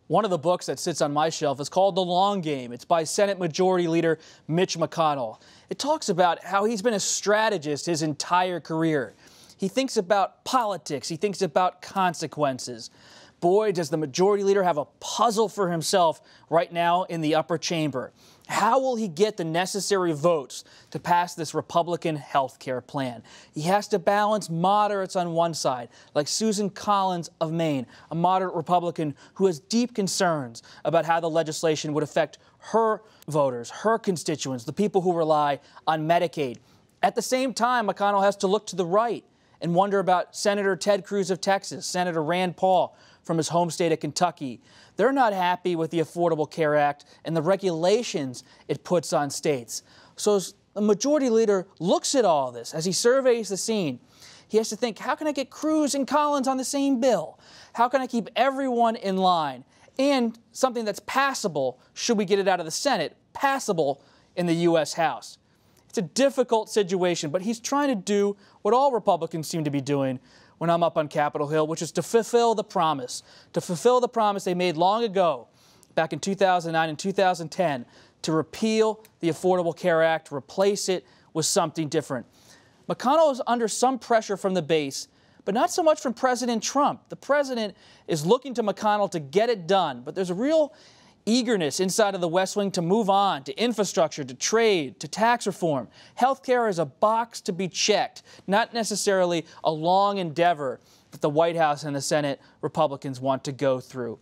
One of the books that sits on my shelf is called The Long Game. It's by Senate Majority Leader Mitch McConnell. It talks about how he's been a strategist his entire career. He thinks about politics. He thinks about consequences. Boy, does the Majority Leader have a puzzle for himself right now in the upper chamber. How will he get the necessary votes to pass this Republican health care plan? He has to balance moderates on one side, like Susan Collins of Maine, a moderate Republican who has deep concerns about how the legislation would affect her voters, her constituents, the people who rely on Medicaid. At the same time, McConnell has to look to the right and wonder about Senator Ted Cruz of Texas, Senator Rand Paul from his home state of Kentucky. They're not happy with the Affordable Care Act and the regulations it puts on states. So as the Majority Leader looks at all this, as he surveys the scene, he has to think, how can I get Cruz and Collins on the same bill? How can I keep everyone in line? And something that's passable, should we get it out of the Senate, passable in the U.S. House. It's a difficult situation, but he's trying to do what all Republicans seem to be doing when I'm up on Capitol Hill, which is to fulfill the promise they made long ago, back in 2009 and 2010, to repeal the Affordable Care Act, replace it with something different. McConnell is under some pressure from the base, but not so much from President Trump. The president is looking to McConnell to get it done, but there's a real eagerness inside of the West Wing to move on to infrastructure, to trade, to tax reform. Healthcare is a box to be checked, not necessarily a long endeavor that the White House and the Senate Republicans want to go through.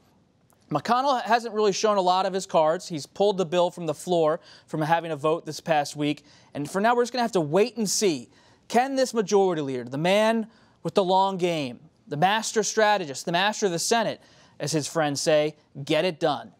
McConnell hasn't really shown a lot of his cards. He's pulled the bill from the floor from having a vote this past week. And for now, we're just going to have to wait and see. Can this Majority Leader, the man with the long game, the master strategist, the master of the Senate, as his friends say, get it done?